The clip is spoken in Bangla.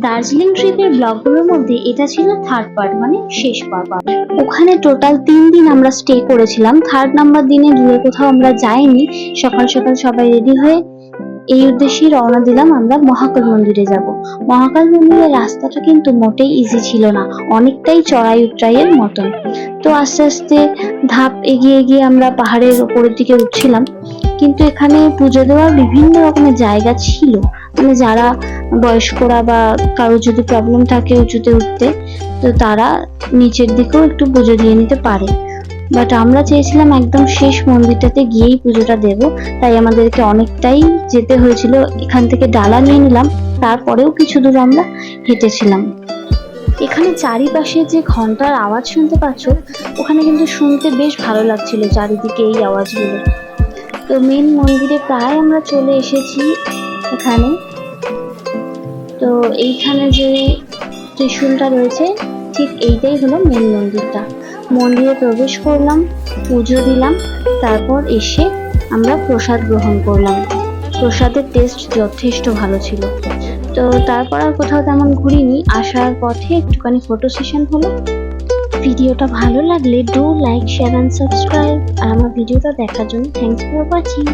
দার্জিলিং ট্রিপের ব্লগগুলোর মধ্যে এটা ছিল থার্ড পার্ট, মানে শেষ পার্ট। ওখানে টোটাল 3 দিন আমরা স্টে করেছিলাম। থার্ড নাম্বার দিনে দূরে কোথাও আমরা যাইনি। সকাল সকাল সবাই রেডি হয়ে এই উদ্দেশ্যে রওনা দিলাম, আমরা মহাকাল মন্দিরে যাব। মহাকাল মন্দিরের রাস্তাটা কিন্তু মোটেই ইজি ছিল না, অনেকটাই চড়াই উতরাইয়ের মতন। তো আস্তে আস্তে ধাপ এগিয়ে এগিয়ে আমরা পাহাড়ের উপরের দিকে উঠছিলাম। কিন্তু এখানে পুজো দেওয়ার বিভিন্ন রকমের জায়গা ছিল, মানে যারা বয়স্করা বা কারোর যদি প্রবলেম থাকে উঁচুতে উঠতে, তো তারা নিচের দিকেও একটু পুজো দিয়ে নিতে পারে। বাট আমরা চেয়েছিলাম একদম শেষ মন্দিরটাতে গিয়েই পুজোটা দেব, তাই আমাদেরকে অনেকটাই যেতে হয়েছিল। এখান থেকে ডালা নিয়ে নিলাম, তারপরেও কিছু দূর আমরা হেঁটেছিলাম। এখানে চারিপাশে যে ঘন্টার আওয়াজ শুনতে পাচ্ছ, ওখানে কিন্তু শুনতে বেশ ভালো লাগছিল চারিদিকে এই আওয়াজগুলো। তো মেন মন্দিরে প্রায় আমরা চলে এসেছি এখানে। তো এইখানে যে ত্রিশূলটা রয়েছে, ঠিক এইটাই হলো মেন মন্দিরটা। মন্দিরে প্রবেশ করলাম, পুজো দিলাম, তারপর এসে আমরা প্রসাদ গ্রহণ করলাম। প্রসাদের টেস্ট যথেষ্ট ভালো ছিল। তো তারপর আর কোথাও তেমন ঘুরিনি, আসার পথে একটুখানি ফটো সেশন হলো। ভিডিওটা ভালো লাগলে do like, share and subscribe. আর আমার ভিডিওটা দেখার জন্য থ্যাংকস ফর ওয়াচিং।